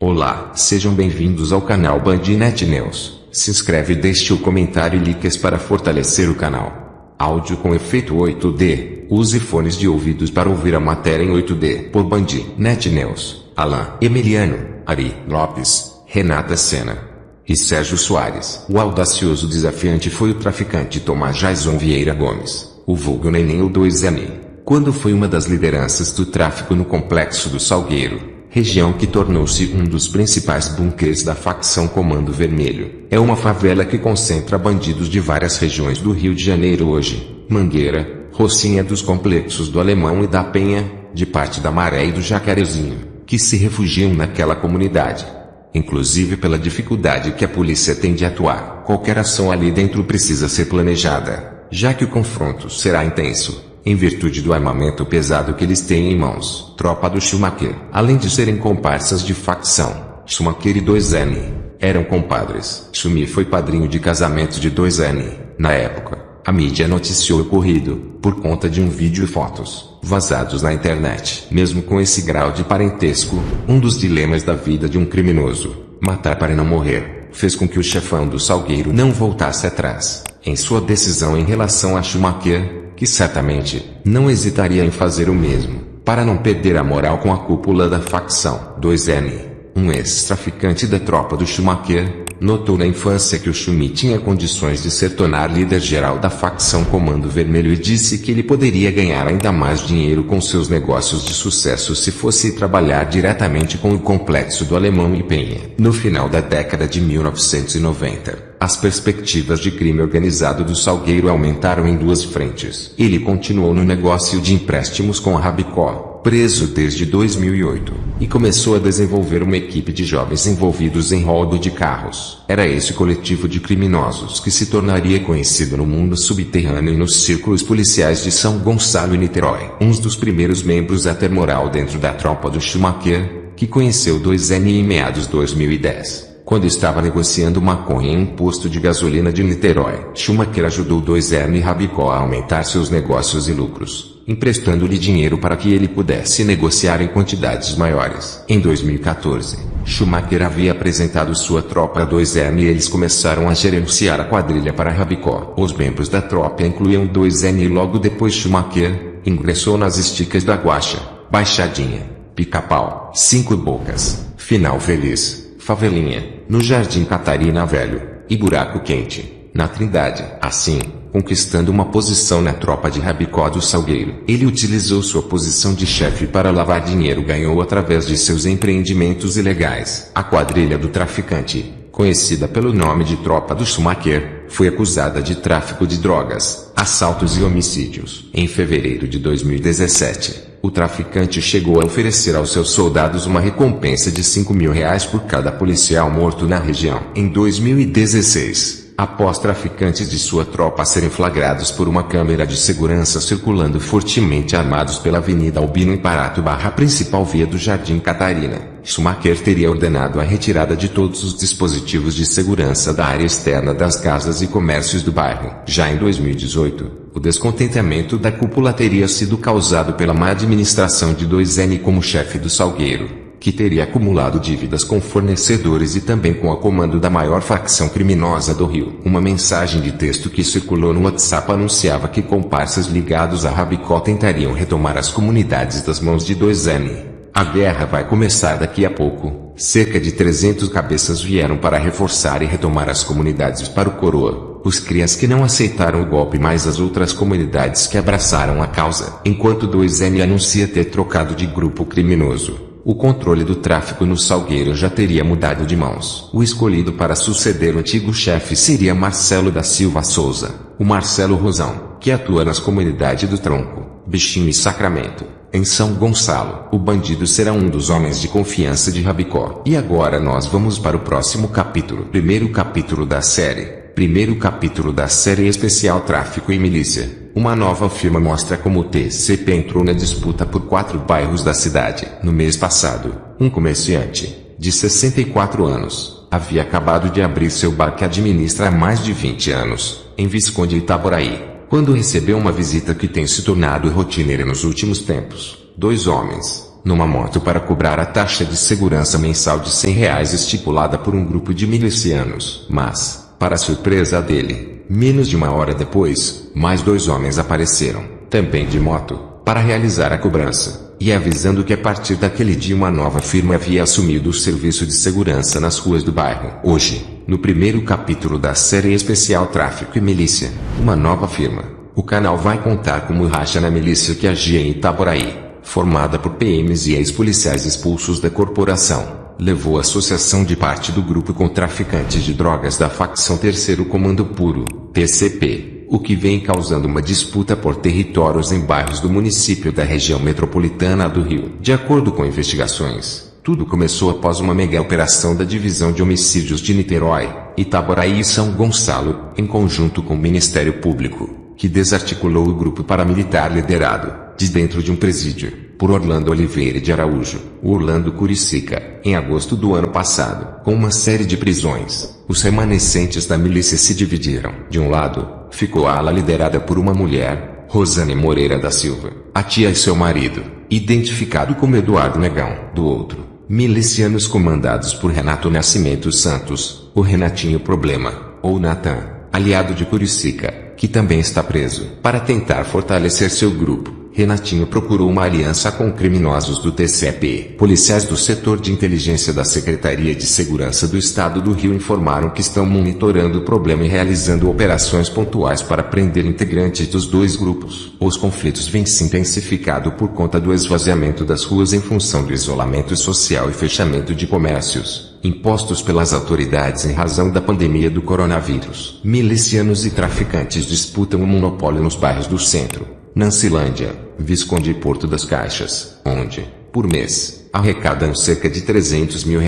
Olá, sejam bem-vindos ao canal Bandnet News. Se inscreve e deixe o comentário e likes para fortalecer o canal. Áudio com efeito 8D. Use fones de ouvidos para ouvir a matéria em 8D por Bandnet News. Alan, Emiliano, Ari Lopes, Renata Sena e Sérgio Soares. O audacioso desafiante foi o traficante Tomás Jason Vieira Gomes, o vulgo Neném ou 2N, quando foi uma das lideranças do tráfico no Complexo do Salgueiro, região que tornou-se um dos principais bunkers da facção Comando Vermelho. É uma favela que concentra bandidos de várias regiões do Rio de Janeiro hoje: Mangueira, Rocinha, dos complexos do Alemão e da Penha, de parte da Maré e do Jacarezinho, que se refugiam naquela comunidade. Inclusive pela dificuldade que a polícia tem de atuar, qualquer ação ali dentro precisa ser planejada, já que o confronto será intenso, em virtude do armamento pesado que eles têm em mãos. Tropa do Schumacher. Além de serem comparsas de facção, Schumacher e 2N eram compadres. Schumi foi padrinho de casamento de 2N. Na época, a mídia noticiou o ocorrido, por conta de um vídeo e fotos vazados na internet. Mesmo com esse grau de parentesco, um dos dilemas da vida de um criminoso, matar para não morrer, fez com que o chefão do Salgueiro não voltasse atrás em sua decisão em relação a Schumacher, que certamente não hesitaria em fazer o mesmo, para não perder a moral com a cúpula da facção. 2N, um ex-traficante da tropa do Schumacher, notou na infância que o Schumi tinha condições de se tornar líder geral da facção Comando Vermelho e disse que ele poderia ganhar ainda mais dinheiro com seus negócios de sucesso se fosse trabalhar diretamente com o complexo do Alemão e Penha. No final da década de 1990, as perspectivas de crime organizado do Salgueiro aumentaram em duas frentes. Ele continuou no negócio de empréstimos com a Rabicó, preso desde 2008, e começou a desenvolver uma equipe de jovens envolvidos em roubo de carros. Era esse coletivo de criminosos que se tornaria conhecido no mundo subterrâneo e nos círculos policiais de São Gonçalo e Niterói. Um dos primeiros membros a ter moral dentro da tropa do Schumacher, que conheceu 2N em meados de 2010. Quando estava negociando maconha em um posto de gasolina de Niterói, Schumacher ajudou 2N e Rabicó a aumentar seus negócios e lucros, emprestando-lhe dinheiro para que ele pudesse negociar em quantidades maiores. Em 2014, Schumacher havia apresentado sua tropa a 2N e eles começaram a gerenciar a quadrilha para Rabicó. Os membros da tropa incluíam 2N e logo depois Schumacher ingressou nas esticas da Guaxa, Baixadinha, Pica-Pau, Cinco Bocas, Final Feliz, Favelinha, no Jardim Catarina Velho, e Buraco Quente, na Trindade. Assim, conquistando uma posição na tropa de Rabicó do Salgueiro, ele utilizou sua posição de chefe para lavar dinheiro ganhou através de seus empreendimentos ilegais. A quadrilha do traficante, conhecida pelo nome de Tropa do Schumacher, foi acusada de tráfico de drogas, assaltos e homicídios. Em fevereiro de 2017, o traficante chegou a oferecer aos seus soldados uma recompensa de R$5.000 por cada policial morto na região. Em 2016, após traficantes de sua tropa serem flagrados por uma câmera de segurança circulando fortemente armados pela Avenida Albino Imparato / principal via do Jardim Catarina, Schumacher teria ordenado a retirada de todos os dispositivos de segurança da área externa das casas e comércios do bairro. Já em 2018, o descontentamento da cúpula teria sido causado pela má administração de 2N como chefe do Salgueiro, que teria acumulado dívidas com fornecedores e também com a comando da maior facção criminosa do Rio. Uma mensagem de texto que circulou no WhatsApp anunciava que comparsas ligados a Rabicó tentariam retomar as comunidades das mãos de 2N. A guerra vai começar daqui a pouco. Cerca de 300 cabeças vieram para reforçar e retomar as comunidades para o Coroa, os crias que não aceitaram o golpe mais as outras comunidades que abraçaram a causa. Enquanto 2N anuncia ter trocado de grupo criminoso, o controle do tráfico no Salgueiro já teria mudado de mãos. O escolhido para suceder o antigo chefe seria Marcelo da Silva Souza, o Marcelo Rosão, que atua nas comunidades do Tronco, Bichinho e Sacramento. Em São Gonçalo, o bandido será um dos homens de confiança de Rabicó. E agora nós vamos para o próximo capítulo. Primeiro capítulo da série especial Tráfico e Milícia. Uma nova firma mostra como o TCP entrou na disputa por 4 bairros da cidade. No mês passado, um comerciante, de 64 anos, havia acabado de abrir seu bar que administra há mais de 20 anos, em Visconde Itaboraí, quando recebeu uma visita que tem se tornado rotineira nos últimos tempos. 2 homens, numa moto para cobrar a taxa de segurança mensal de R$ 100 estipulada por um grupo de milicianos. Mas, para surpresa dele, menos de uma hora depois, mais 2 homens apareceram, também de moto, para realizar a cobrança, e avisando que a partir daquele dia uma nova firma havia assumido o serviço de segurança nas ruas do bairro. Hoje, no primeiro capítulo da série especial Tráfico e Milícia, uma nova firma, o canal vai contar como racha na milícia que agia em Itaboraí, formada por PMs e ex-policiais expulsos da corporação, levou a associação de parte do grupo com traficantes de drogas da facção Terceiro Comando Puro, TCP, o que vem causando uma disputa por territórios em bairros do município da região metropolitana do Rio. De acordo com investigações, tudo começou após uma mega operação da Divisão de Homicídios de Niterói, Itaboraí e São Gonçalo, em conjunto com o Ministério Público, que desarticulou o grupo paramilitar liderado, de dentro de um presídio, por Orlando Oliveira de Araújo, o Orlando Curicica, em agosto do ano passado. Com uma série de prisões, os remanescentes da milícia se dividiram. De um lado, ficou a ala liderada por uma mulher, Rosane Moreira da Silva, a tia e seu marido, identificado como Eduardo Negão. Do outro, milicianos comandados por Renato Nascimento Santos, o Renatinho Problema, ou Natan, aliado de Curicica, que também está preso. Para tentar fortalecer seu grupo, Renatinho procurou uma aliança com criminosos do TCP. Policiais do setor de inteligência da Secretaria de Segurança do Estado do Rio informaram que estão monitorando o problema e realizando operações pontuais para prender integrantes dos dois grupos. Os conflitos vêm se intensificando por conta do esvaziamento das ruas em função do isolamento social e fechamento de comércios, impostos pelas autoridades em razão da pandemia do coronavírus. Milicianos e traficantes disputam o monopólio nos bairros do centro, Nancilândia, Visconde e Porto das Caixas, onde, por mês, arrecadam cerca de R$300 mil,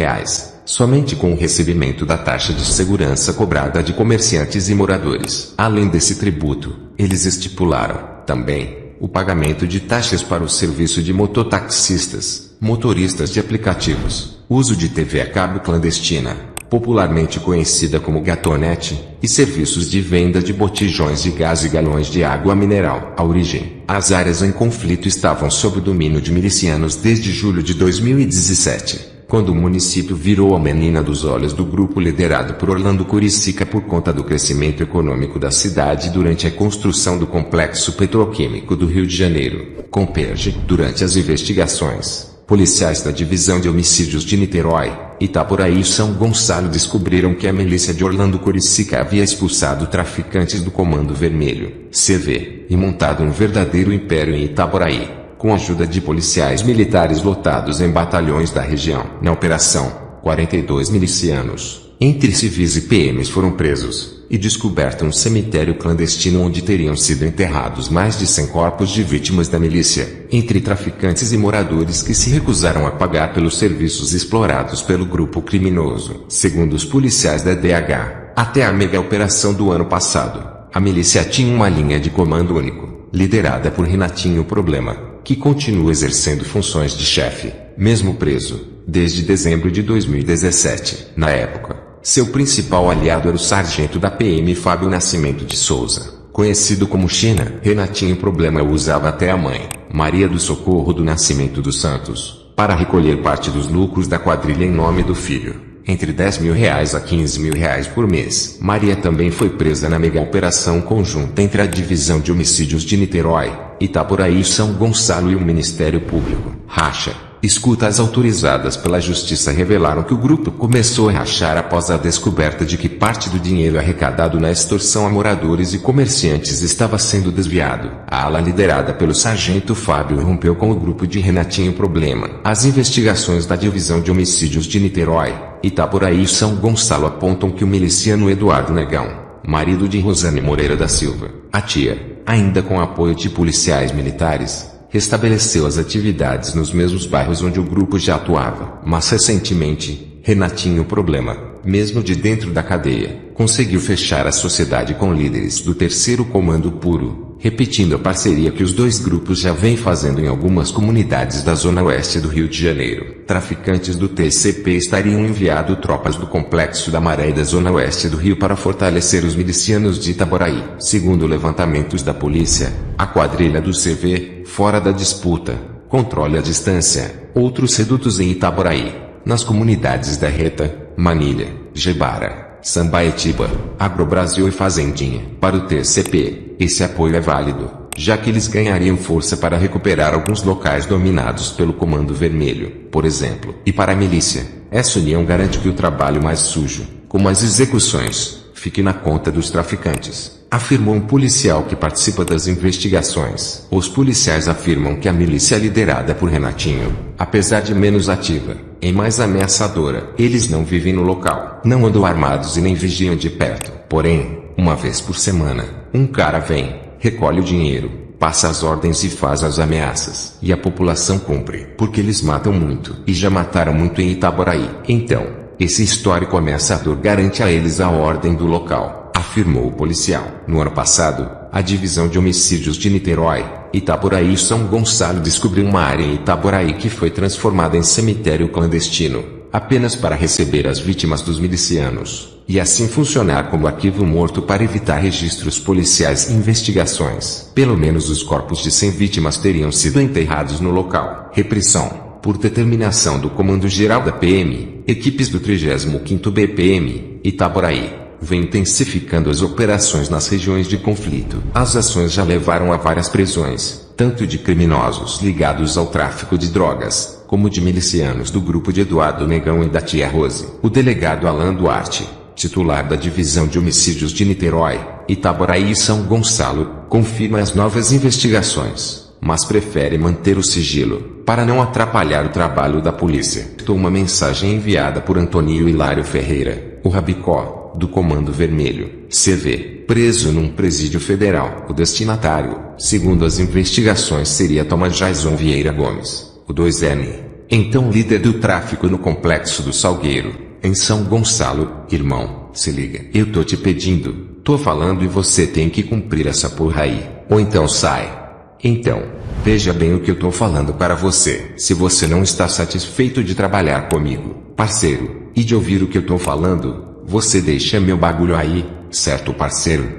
somente com o recebimento da taxa de segurança cobrada de comerciantes e moradores. Além desse tributo, eles estipularam, também, o pagamento de taxas para o serviço de mototaxistas, motoristas de aplicativos, uso de TV a cabo clandestina, popularmente conhecida como gatonete, e serviços de venda de botijões de gás e galões de água mineral. A origem: as áreas em conflito estavam sob o domínio de milicianos desde julho de 2017, quando o município virou a menina dos olhos do grupo liderado por Orlando Curicica por conta do crescimento econômico da cidade durante a construção do Complexo Petroquímico do Rio de Janeiro, Comperj. Durante as investigações, policiais da Divisão de Homicídios de Niterói, Itaboraí e São Gonçalo descobriram que a milícia de Orlando Curicica havia expulsado traficantes do Comando Vermelho, CV, e montado um verdadeiro império em Itaboraí, com a ajuda de policiais militares lotados em batalhões da região. Na operação, 42 milicianos, entre civis e PMs foram presos, e descoberto um cemitério clandestino onde teriam sido enterrados mais de 100 corpos de vítimas da milícia, entre traficantes e moradores que se recusaram a pagar pelos serviços explorados pelo grupo criminoso. Segundo os policiais da DH, até a mega operação do ano passado, a milícia tinha uma linha de comando único, liderada por Renatinho Problema, que continua exercendo funções de chefe, mesmo preso, desde dezembro de 2017. Na época, seu principal aliado era o sargento da PM Fábio Nascimento de Souza, conhecido como China. Renatinho Problema usava até a mãe, Maria do Socorro do Nascimento dos Santos, para recolher parte dos lucros da quadrilha em nome do filho, entre R$10 mil a R$15 mil por mês. Maria também foi presa na mega operação conjunta entre a Divisão de Homicídios de Niterói, Itaboraí e São Gonçalo e o Ministério Público. Racha. Escutas autorizadas pela Justiça revelaram que o grupo começou a rachar após a descoberta de que parte do dinheiro arrecadado na extorsão a moradores e comerciantes estava sendo desviado. A ala liderada pelo sargento Fábio rompeu com o grupo de Renatinho Problema. As investigações da Divisão de Homicídios de Niterói, Itaboraí e São Gonçalo apontam que o miliciano Eduardo Negão, marido de Rosane Moreira da Silva, a tia, ainda com apoio de policiais militares, restabeleceu as atividades nos mesmos bairros onde o grupo já atuava. Mas recentemente, Renatinho Problema, mesmo de dentro da cadeia, conseguiu fechar a sociedade com líderes do Terceiro Comando Puro, repetindo a parceria que os dois grupos já vêm fazendo em algumas comunidades da zona oeste do Rio de Janeiro. Traficantes do TCP estariam enviando tropas do Complexo da Maré e da zona oeste do Rio para fortalecer os milicianos de Itaboraí. Segundo levantamentos da polícia, a quadrilha do CV, fora da disputa, controle à distância, outros redutos em Itaboraí, nas comunidades da Reta, Manilha, Gebara, Sambaetiba, Agrobrasil e Fazendinha. Para o TCP, esse apoio é válido, já que eles ganhariam força para recuperar alguns locais dominados pelo Comando Vermelho, por exemplo. E para a milícia, essa união garante que o trabalho mais sujo, como as execuções, fique na conta dos traficantes, afirmou um policial que participa das investigações. Os policiais afirmam que a milícia é liderada por Renatinho, apesar de menos ativa, e mais ameaçadora. Eles não vivem no local, não andam armados e nem vigiam de perto. Porém, uma vez por semana, um cara vem, recolhe o dinheiro, passa as ordens e faz as ameaças. E a população cumpre, porque eles matam muito, e já mataram muito em Itaboraí. Então, esse histórico ameaçador garante a eles a ordem do local, afirmou o policial. No ano passado, a Divisão de Homicídios de Niterói, Itaboraí e São Gonçalo descobriu uma área em Itaboraí que foi transformada em cemitério clandestino, apenas para receber as vítimas dos milicianos, e assim funcionar como arquivo morto para evitar registros policiais e investigações. Pelo menos os corpos de 100 vítimas teriam sido enterrados no local. Repressão. Por determinação do Comando-Geral da PM, equipes do 35º BPM, Itaboraí, vem intensificando as operações nas regiões de conflito. As ações já levaram a várias prisões, tanto de criminosos ligados ao tráfico de drogas, como de milicianos do grupo de Eduardo Negão e da tia Rose. O delegado Alan Duarte, titular da Divisão de Homicídios de Niterói, Itaboraí e São Gonçalo, confirma as novas investigações, mas prefere manter o sigilo, para não atrapalhar o trabalho da polícia. Uma mensagem enviada por Antônio Hilário Ferreira, o Rabicó, do Comando Vermelho, CV, preso num presídio federal. O destinatário, segundo as investigações, seria Thomas Jason Vieira Gomes, o 2N, então líder do tráfico no Complexo do Salgueiro, em São Gonçalo. Irmão, se liga. Eu tô te pedindo, tô falando e você tem que cumprir essa porra aí, ou então sai. Então, veja bem o que eu tô falando para você. Se você não está satisfeito de trabalhar comigo, parceiro, e de ouvir o que eu tô falando, você deixa meu bagulho aí, certo, parceiro?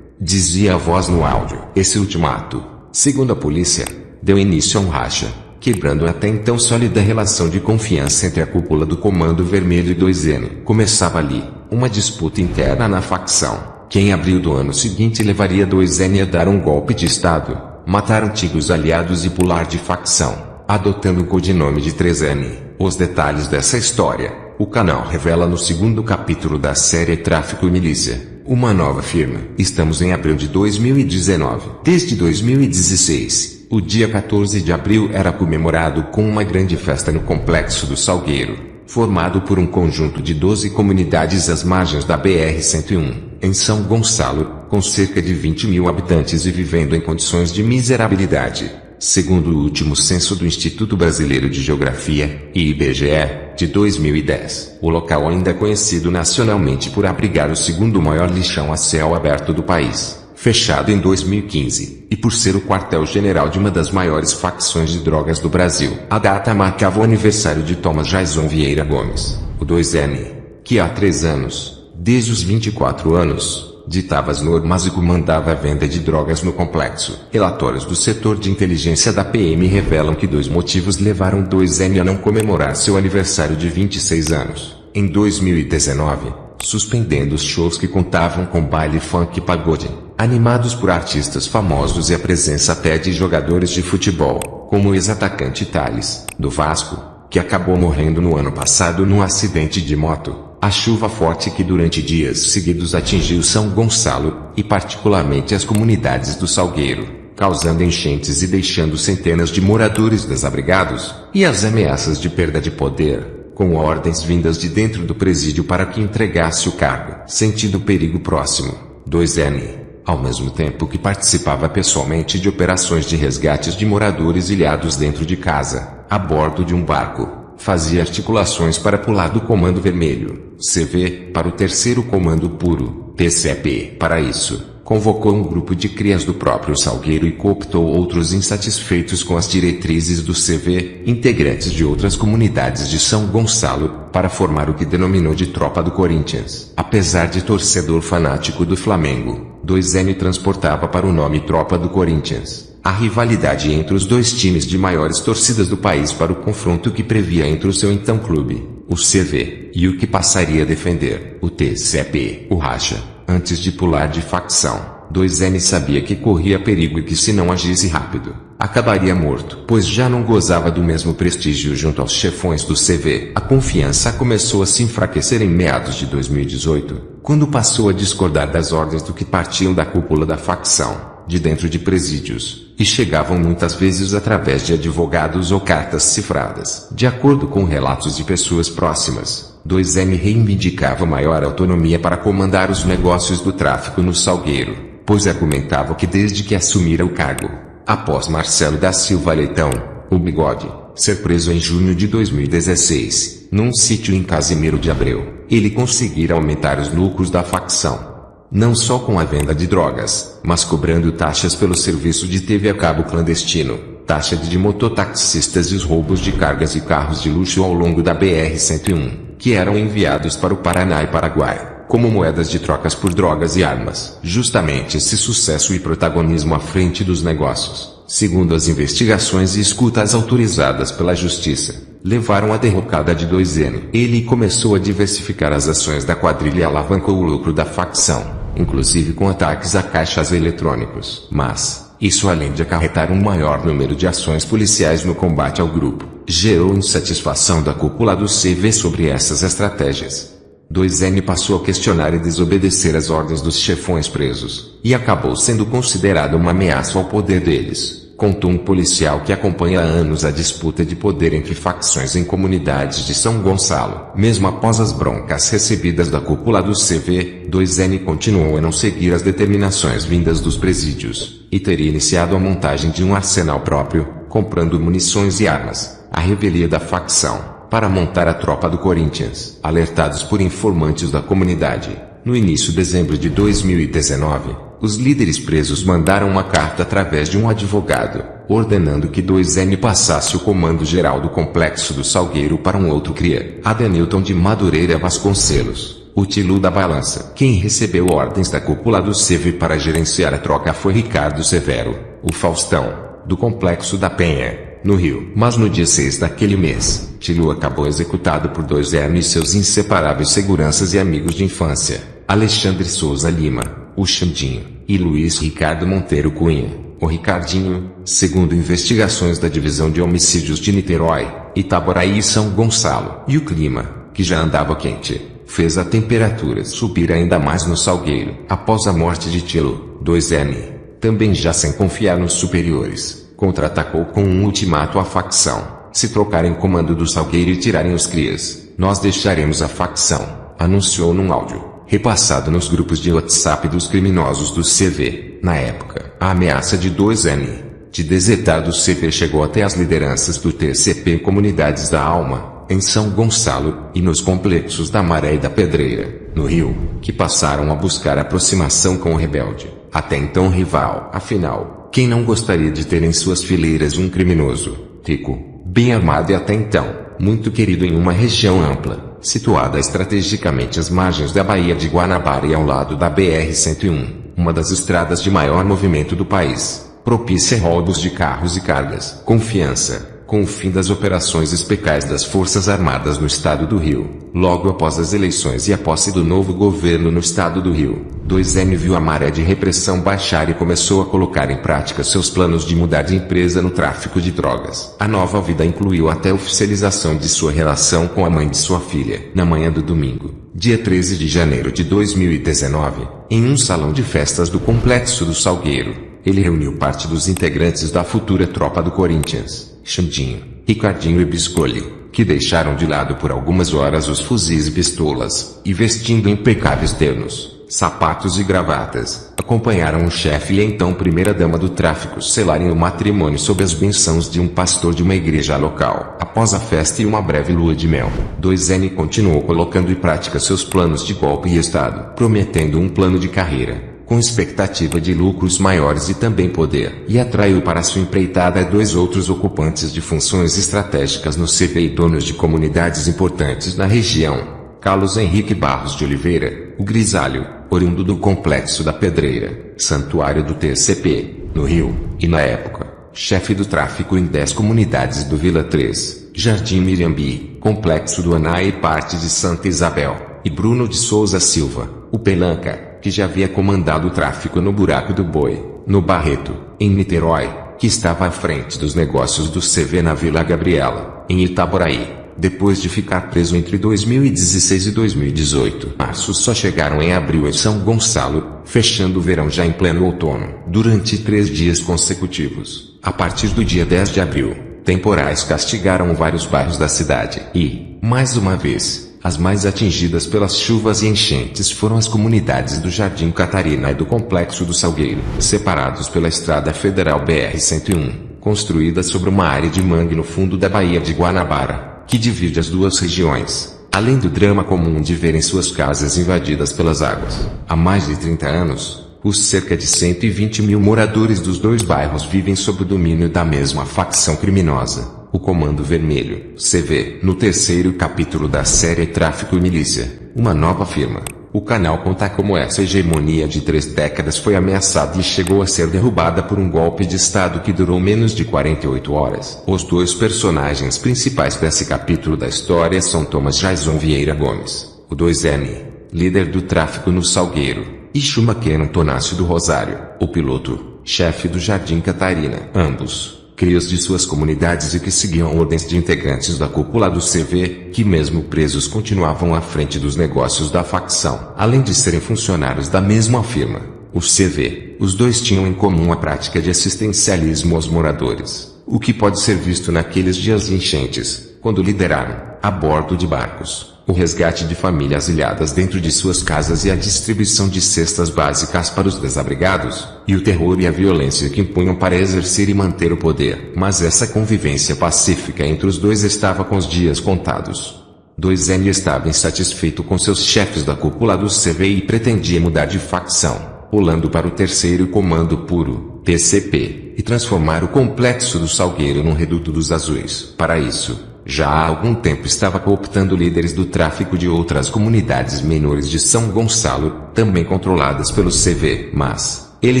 Dizia a voz no áudio. Esse ultimato, segundo a polícia, deu início a um racha, quebrando a até então sólida relação de confiança entre a cúpula do Comando Vermelho e 2N. Começava ali, uma disputa interna na facção. Que em abril do ano seguinte levaria 2N a dar um golpe de estado, matar antigos aliados e pular de facção, adotando o codinome de 3N. Os detalhes dessa história, o canal revela no segundo capítulo da série Tráfico e Milícia, uma nova firma. Estamos em abril de 2019. Desde 2016, o dia 14 de abril era comemorado com uma grande festa no Complexo do Salgueiro, formado por um conjunto de 12 comunidades às margens da BR-101, em São Gonçalo, com cerca de 20 mil habitantes e vivendo em condições de miserabilidade, segundo o último censo do Instituto Brasileiro de Geografia, IBGE, de 2010. O local ainda é conhecido nacionalmente por abrigar o segundo maior lixão a céu aberto do país, fechado em 2015, e por ser o quartel-general de uma das maiores facções de drogas do Brasil. A data marcava o aniversário de Thomas Jason Vieira Gomes, o 2N, que há 3 anos, desde os 24 anos, ditava as normas e comandava a venda de drogas no complexo. Relatórios do setor de inteligência da PM revelam que 2 motivos levaram 2N a não comemorar seu aniversário de 26 anos. Em 2019, suspendendo os shows que contavam com baile funk e pagode, animados por artistas famosos e a presença até de jogadores de futebol, como o ex-atacante Thales, do Vasco, que acabou morrendo no ano passado num acidente de moto. A chuva forte que durante dias seguidos atingiu São Gonçalo, e particularmente as comunidades do Salgueiro, causando enchentes e deixando centenas de moradores desabrigados, e as ameaças de perda de poder, com ordens vindas de dentro do presídio para que entregasse o cargo, sentindo perigo próximo. 2N, ao mesmo tempo que participava pessoalmente de operações de resgates de moradores ilhados dentro de casa, a bordo de um barco, fazia articulações para pular do Comando Vermelho, CV, para o Terceiro Comando Puro, TCP. Para isso, convocou um grupo de crias do próprio Salgueiro e cooptou outros insatisfeitos com as diretrizes do CV, integrantes de outras comunidades de São Gonçalo, para formar o que denominou de Tropa do Corinthians. Apesar de torcedor fanático do Flamengo, 2N transportava para o nome Tropa do Corinthians, A rivalidade entre os dois times de maiores torcidas do país para o confronto que previa entre o seu então clube, o CV, e o que passaria a defender, o TCP, o Racha, antes de pular de facção. 2N sabia que corria perigo e que se não agisse rápido, acabaria morto, pois já não gozava do mesmo prestígio junto aos chefões do CV. A confiança começou a se enfraquecer em meados de 2018, quando passou a discordar das ordens do que partiam da cúpula da facção, de dentro de presídios, e chegavam muitas vezes através de advogados ou cartas cifradas. De acordo com relatos de pessoas próximas, 2N reivindicava maior autonomia para comandar os negócios do tráfico no Salgueiro, pois argumentava que desde que assumira o cargo, após Marcelo da Silva Leitão, o Bigode, ser preso em junho de 2016, num sítio em Casimiro de Abreu, ele conseguira aumentar os lucros da facção. Não só com a venda de drogas, mas cobrando taxas pelo serviço de TV a cabo clandestino, taxa de mototaxistas e os roubos de cargas e carros de luxo ao longo da BR-101, que eram enviados para o Paraná e Paraguai, como moedas de trocas por drogas e armas. Justamente esse sucesso e protagonismo à frente dos negócios, segundo as investigações e escutas autorizadas pela justiça, levaram à derrocada de 2N. Ele começou a diversificar as ações da quadrilha e alavancou o lucro da facção, inclusive com ataques a caixas eletrônicos. Mas, isso além de acarretar um maior número de ações policiais no combate ao grupo, gerou insatisfação da cúpula do CV sobre essas estratégias. 2N passou a questionar e desobedecer as ordens dos chefões presos, e acabou sendo considerado uma ameaça ao poder deles, contou um policial que acompanha há anos a disputa de poder entre facções em comunidades de São Gonçalo. Mesmo após as broncas recebidas da cúpula do CV, 2N continuou a não seguir as determinações vindas dos presídios, e teria iniciado a montagem de um arsenal próprio, comprando munições e armas, a revelia da facção, para montar a tropa do Corinthians. Alertados por informantes da comunidade, no início de dezembro de 2019, os líderes presos mandaram uma carta através de um advogado, ordenando que 2N passasse o comando geral do complexo do Salgueiro para um outro cria, Adenilton de Madureira Vasconcelos, o Tilu da Balança. Quem recebeu ordens da cúpula do CV para gerenciar a troca foi Ricardo Severo, o Faustão, do complexo da Penha, no Rio. Mas no dia 6 daquele mês, Tilu acabou executado por 2N e seus inseparáveis seguranças e amigos de infância, Alexandre Souza Lima, o Xandinho, e Luiz Ricardo Monteiro Cunha, o Ricardinho, segundo investigações da Divisão de Homicídios de Niterói, Itaboraí e São Gonçalo. E o clima, que já andava quente, fez a temperatura subir ainda mais no Salgueiro. Após a morte de Tilu, 2N, também já sem confiar nos superiores, contra-atacou com um ultimato à facção: se trocarem comando do Salgueiro e tirarem os crias, nós deixaremos a facção, anunciou num áudio, repassado nos grupos de WhatsApp dos criminosos do CV. Na época, a ameaça de 2N, de desertar do CV chegou até as lideranças do TCP em comunidades da Alma, em São Gonçalo, e nos complexos da Maré e da Pedreira, no Rio, que passaram a buscar aproximação com o rebelde, até então rival. Afinal, quem não gostaria de ter em suas fileiras um criminoso, rico, bem armado e até então, muito querido em uma região ampla, situada estrategicamente às margens da Baía de Guanabara e ao lado da BR-101, uma das estradas de maior movimento do país, propícia a roubos de carros e cargas. Confiança. Com o fim das operações especiais das Forças Armadas no estado do Rio, logo após as eleições e a posse do novo governo no estado do Rio, 2N viu a maré de repressão baixar e começou a colocar em prática seus planos de mudar de empresa no tráfico de drogas. A nova vida incluiu até a oficialização de sua relação com a mãe de sua filha. Na manhã do domingo, dia 13 de janeiro de 2019, em um salão de festas do complexo do Salgueiro, ele reuniu parte dos integrantes da futura tropa do Corinthians, Xandinho, Ricardinho e Biscoli, que deixaram de lado por algumas horas os fuzis e pistolas, e vestindo impecáveis ternos, sapatos e gravatas, acompanharam o chefe e a então primeira-dama do tráfico selarem o matrimônio sob as bênçãos de um pastor de uma igreja local. Após a festa e uma breve lua de mel, 2N continuou colocando em prática seus planos de golpe e estado, prometendo um plano de carreira, com expectativa de lucros maiores e também poder, e atraiu para sua empreitada dois outros ocupantes de funções estratégicas no CV e donos de comunidades importantes na região: Carlos Henrique Barros de Oliveira, o Grisalho, oriundo do Complexo da Pedreira, santuário do TCP, no Rio, e na época, chefe do tráfico em 10 comunidades do Vila 3, Jardim Mirambi, Complexo do Aná e parte de Santa Isabel, e Bruno de Souza Silva, o Pelanca, que já havia comandado o tráfico no Buraco do Boi, no Barreto, em Niterói, que estava à frente dos negócios do CV na Vila Gabriela, em Itaboraí. Depois de ficar preso entre 2016 e 2018, março só chegaram em abril em São Gonçalo, fechando o verão já em pleno outono, durante 3 dias consecutivos. A partir do dia 10 de abril, temporais castigaram vários bairros da cidade e, mais uma vez, as mais atingidas pelas chuvas e enchentes foram as comunidades do Jardim Catarina e do Complexo do Salgueiro, separados pela Estrada Federal BR-101, construída sobre uma área de mangue no fundo da Baía de Guanabara, que divide as duas regiões, além do drama comum de verem suas casas invadidas pelas águas. Há mais de 30 anos, os cerca de 120 mil moradores dos 2 bairros vivem sob o domínio da mesma facção criminosa, o Comando Vermelho, CV. No 3º capítulo da série Tráfico e Milícia, uma nova firma, o canal conta como essa hegemonia de 3 décadas foi ameaçada e chegou a ser derrubada por um golpe de estado que durou menos de 48 horas. Os 2 personagens principais desse capítulo da história são Thomas Jason Vieira Gomes, o 2N, líder do tráfico no Salgueiro, e Schumacher Antonácio do Rosário, o piloto, chefe do Jardim Catarina. Ambos, crias de suas comunidades e que seguiam ordens de integrantes da cúpula do CV, que mesmo presos continuavam à frente dos negócios da facção. Além de serem funcionários da mesma firma, o CV, os 2 tinham em comum a prática de assistencialismo aos moradores, o que pode ser visto naqueles dias de enchentes, quando lideraram, a bordo de barcos, o resgate de famílias ilhadas dentro de suas casas e a distribuição de cestas básicas para os desabrigados, e o terror e a violência que impunham para exercer e manter o poder. Mas essa convivência pacífica entre os 2 estava com os dias contados. 2N estava insatisfeito com seus chefes da cúpula do CV e pretendia mudar de facção, pulando para o 3º Comando Puro, TCP, e transformar o Complexo do Salgueiro num reduto dos azuis. Para isso, já há algum tempo estava cooptando líderes do tráfico de outras comunidades menores de São Gonçalo, também controladas pelo CV, mas ele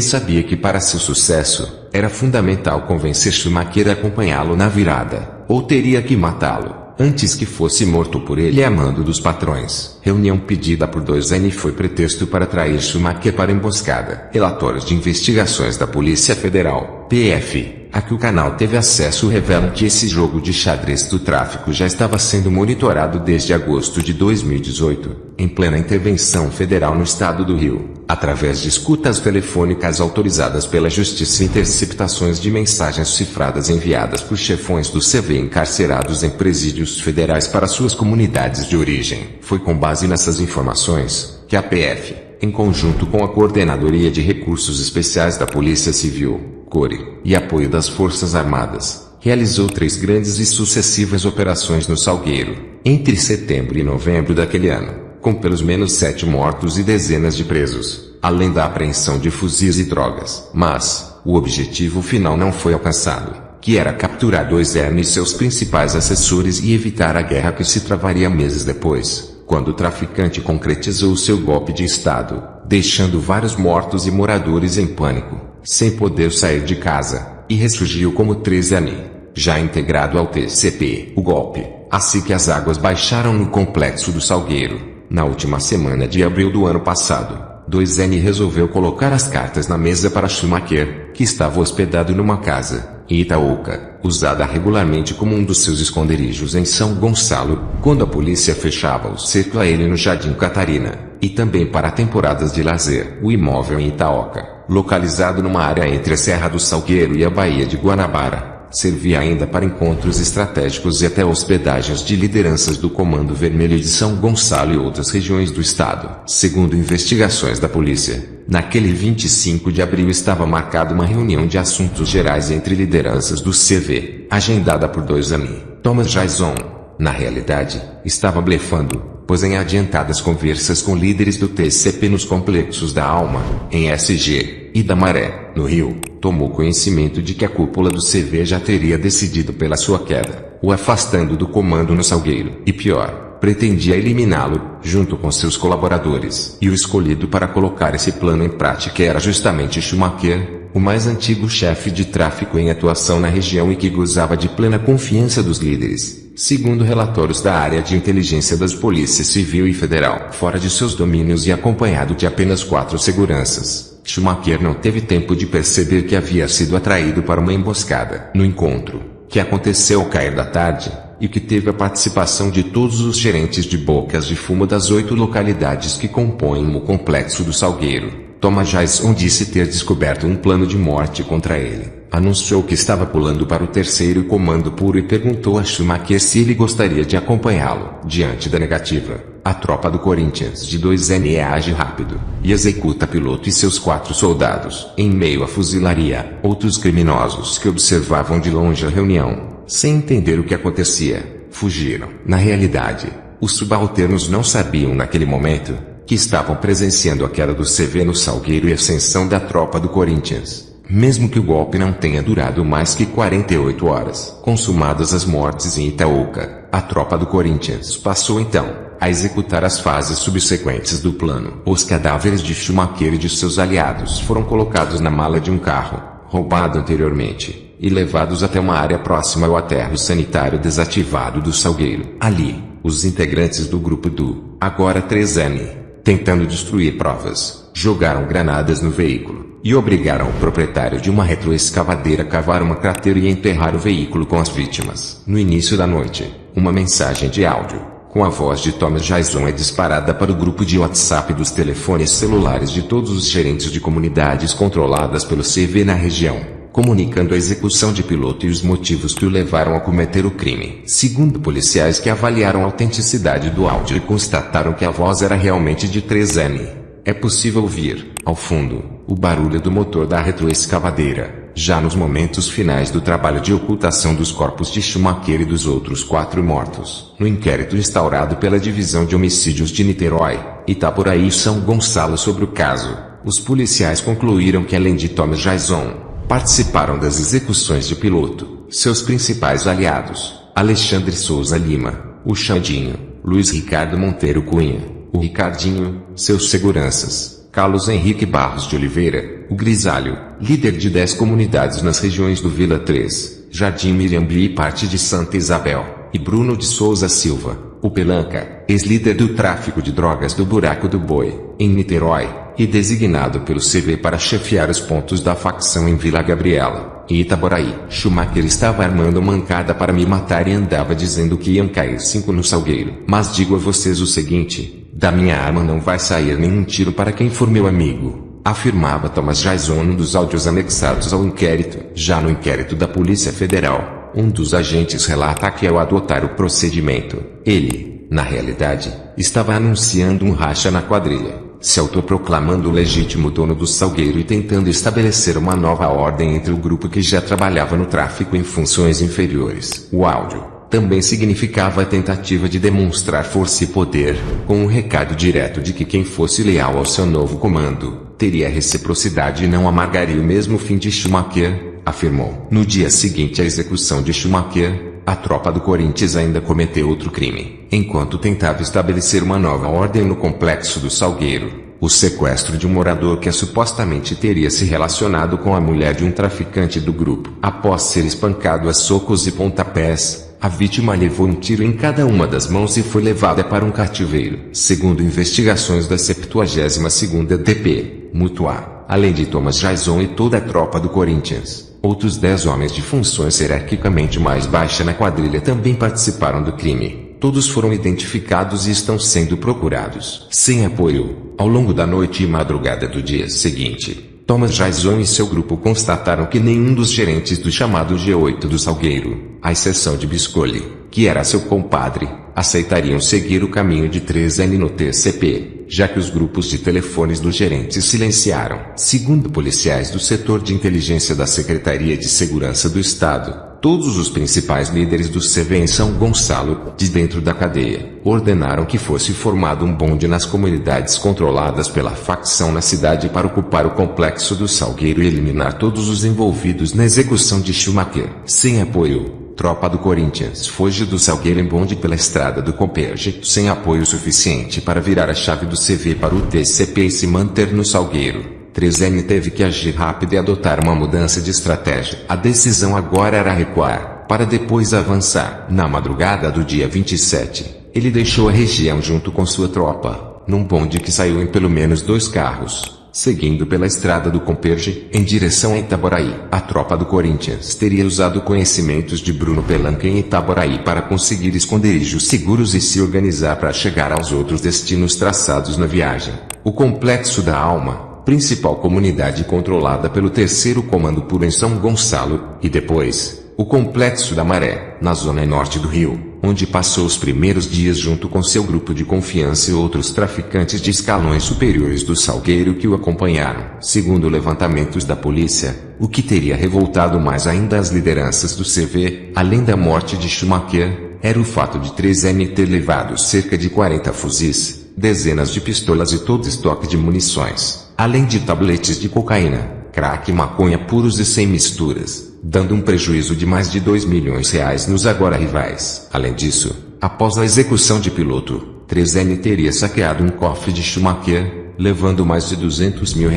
sabia que para seu sucesso, era fundamental convencer Schumacher a acompanhá-lo na virada, ou teria que matá-lo, antes que fosse morto por ele a mando dos patrões. Reunião pedida por 2N foi pretexto para atrair Schumacher para a emboscada. Relatórios de investigações da Polícia Federal, PF, a que o canal teve acesso revelam que esse jogo de xadrez do tráfico já estava sendo monitorado desde agosto de 2018, em plena intervenção federal no estado do Rio, através de escutas telefônicas autorizadas pela Justiça e interceptações de mensagens cifradas enviadas por chefões do CV encarcerados em presídios federais para suas comunidades de origem. Foi com base nessas informações que a PF, em conjunto com a Coordenadoria de Recursos Especiais da Polícia Civil, CORE, e apoio das Forças Armadas, realizou 3 grandes e sucessivas operações no Salgueiro, entre setembro e novembro daquele ano, com pelo menos 7 mortos e dezenas de presos, além da apreensão de fuzis e drogas. Mas, o objetivo final não foi alcançado, que era capturar 2N e seus principais assessores e evitar a guerra que se travaria meses depois, quando o traficante concretizou seu golpe de estado, deixando vários mortos e moradores em pânico, sem poder sair de casa, e ressurgiu como 3N, já integrado ao TCP. O golpe, assim que as águas baixaram no Complexo do Salgueiro, na última semana de abril do ano passado, 2N resolveu colocar as cartas na mesa para Schumacher, que estava hospedado numa casa, em Itaúca, usada regularmente como um dos seus esconderijos em São Gonçalo, quando a polícia fechava o cerco a ele no Jardim Catarina, e também para temporadas de lazer. O imóvel em Itaoca, localizado numa área entre a Serra do Salgueiro e a Baía de Guanabara, servia ainda para encontros estratégicos e até hospedagens de lideranças do Comando Vermelho de São Gonçalo e outras regiões do estado. Segundo investigações da polícia, naquele 25 de abril estava marcada uma reunião de assuntos gerais entre lideranças do CV, agendada por 2N. Thomas Jason, na realidade, estava blefando, pois em adiantadas conversas com líderes do TCP nos complexos da Alma, em SG, e da Maré, no Rio, tomou conhecimento de que a cúpula do CV já teria decidido pela sua queda, o afastando do comando no Salgueiro, e pior, pretendia eliminá-lo, junto com seus colaboradores. E o escolhido para colocar esse plano em prática era justamente Schumacher, o mais antigo chefe de tráfico em atuação na região e que gozava de plena confiança dos líderes. Segundo relatórios da área de inteligência das polícias civil e federal, fora de seus domínios e acompanhado de apenas 4 seguranças, Schumacher não teve tempo de perceber que havia sido atraído para uma emboscada no encontro, que aconteceu ao cair da tarde, e que teve a participação de todos os gerentes de bocas de fumo das 8 localidades que compõem o complexo do Salgueiro. Thomas Jason disse ter descoberto um plano de morte contra ele. Anunciou que estava pulando para o 3º comando puro e perguntou a Schumacher se ele gostaria de acompanhá-lo. Diante da negativa, a tropa do Corinthians de 2N age rápido e executa piloto e seus 4 soldados. Em meio à fuzilaria, outros criminosos que observavam de longe a reunião, sem entender o que acontecia, fugiram. Na realidade, os subalternos não sabiam naquele momento que estavam presenciando a queda do CV no Salgueiro e a ascensão da tropa do Corinthians. Mesmo que o golpe não tenha durado mais que 48 horas. Consumadas as mortes em Itaúca, a tropa do Corinthians passou então a executar as fases subsequentes do plano. Os cadáveres de Schumacher e de seus aliados foram colocados na mala de um carro, roubado anteriormente, e levados até uma área próxima ao aterro sanitário desativado do Salgueiro. Ali, os integrantes do grupo do, agora 3N, tentando destruir provas, jogaram granadas no veículo e obrigaram o proprietário de uma retroescavadeira a cavar uma cratera e enterrar o veículo com as vítimas. No início da noite, uma mensagem de áudio, com a voz de Thomas Jason é disparada para o grupo de WhatsApp dos telefones celulares de todos os gerentes de comunidades controladas pelo CV na região, comunicando a execução de piloto e os motivos que o levaram a cometer o crime. Segundo policiais que avaliaram a autenticidade do áudio e constataram que a voz era realmente de 3N, é possível ouvir, ao fundo, o barulho do motor da retroescavadeira, já nos momentos finais do trabalho de ocultação dos corpos de Schumacher e dos outros 4 mortos. No inquérito instaurado pela Divisão de Homicídios de Niterói, Itaboraí e São Gonçalo sobre o caso, os policiais concluíram que além de Thomas Jason, participaram das execuções de piloto seus principais aliados, Alexandre Souza Lima, o Xandinho, Luiz Ricardo Monteiro Cunha, o Ricardinho, seus seguranças, Carlos Henrique Barros de Oliveira, o Grisalho, líder de 10 comunidades nas regiões do Vila 3, Jardim Mirambi e parte de Santa Isabel, e Bruno de Souza Silva, o Pelanca, ex-líder do tráfico de drogas do Buraco do Boi, em Niterói, e designado pelo CV para chefiar os pontos da facção em Vila Gabriela, e Itaboraí. Schumacher estava armando mancada para me matar e andava dizendo que iam cair 5 no Salgueiro. Mas digo a vocês o seguinte, da minha arma não vai sair nenhum tiro para quem for meu amigo, afirmava Thomas Jason num dos áudios anexados ao inquérito. Já no inquérito da Polícia Federal, um dos agentes relata que ao adotar o procedimento, ele, na realidade, estava anunciando um racha na quadrilha, se autoproclamando o legítimo dono do Salgueiro e tentando estabelecer uma nova ordem entre o grupo que já trabalhava no tráfico em funções inferiores. O áudio também significava a tentativa de demonstrar força e poder, com um recado direto de que quem fosse leal ao seu novo comando, teria reciprocidade e não amargaria o mesmo fim de Schumacher, afirmou. No dia seguinte à execução de Schumacher, a tropa do Corinthians ainda cometeu outro crime. Enquanto tentava estabelecer uma nova ordem no complexo do Salgueiro, o sequestro de um morador que supostamente teria se relacionado com a mulher de um traficante do grupo. Após ser espancado a socos e pontapés, a vítima levou um tiro em cada uma das mãos e foi levada para um cativeiro. Segundo investigações da 72ª DP, Mutuá, além de Thomas Jason e toda a tropa do Corinthians, outros 10 homens de funções hierarquicamente mais baixa na quadrilha também participaram do crime. Todos foram identificados e estão sendo procurados. Sem apoio, ao longo da noite e madrugada do dia seguinte, Thomas Jason e seu grupo constataram que nenhum dos gerentes do chamado G8 do Salgueiro, à exceção de Biscoli, que era seu compadre, aceitariam seguir o caminho de 3N no TCP, já que os grupos de telefones dos gerentes silenciaram. Segundo policiais do setor de inteligência da Secretaria de Segurança do Estado, todos os principais líderes do CV em São Gonçalo, de dentro da cadeia, ordenaram que fosse formado um bonde nas comunidades controladas pela facção na cidade para ocupar o complexo do Salgueiro e eliminar todos os envolvidos na execução de Schumacher. Sem apoio, tropa do Corinthians foge do Salgueiro em bonde pela estrada do Comperge, sem apoio suficiente para virar a chave do CV para o TCP e se manter no Salgueiro. 3M teve que agir rápido e adotar uma mudança de estratégia. A decisão agora era recuar, para depois avançar. Na madrugada do dia 27, ele deixou a região junto com sua tropa, num bonde que saiu em pelo menos 2 carros, seguindo pela estrada do Comperge, em direção a Itaboraí. A tropa do Corinthians teria usado conhecimentos de Bruno Pelanca em Itaboraí para conseguir esconderijos seguros e se organizar para chegar aos outros destinos traçados na viagem. O Complexo da Alma, principal comunidade controlada pelo 3º Comando Puro em São Gonçalo, e depois, o Complexo da Maré, na zona norte do Rio, onde passou os primeiros dias junto com seu grupo de confiança e outros traficantes de escalões superiores do Salgueiro que o acompanharam. Segundo levantamentos da polícia, o que teria revoltado mais ainda as lideranças do CV, além da morte de Schumacher, era o fato de 3M ter levado cerca de 40 fuzis, dezenas de pistolas e todo estoque de munições, além de tabletes de cocaína, crack e maconha puros e sem misturas, dando um prejuízo de mais de R$2 milhões nos agora rivais. Além disso, após a execução de piloto, 3M teria saqueado um cofre de Schumacher, levando mais de R$200 mil,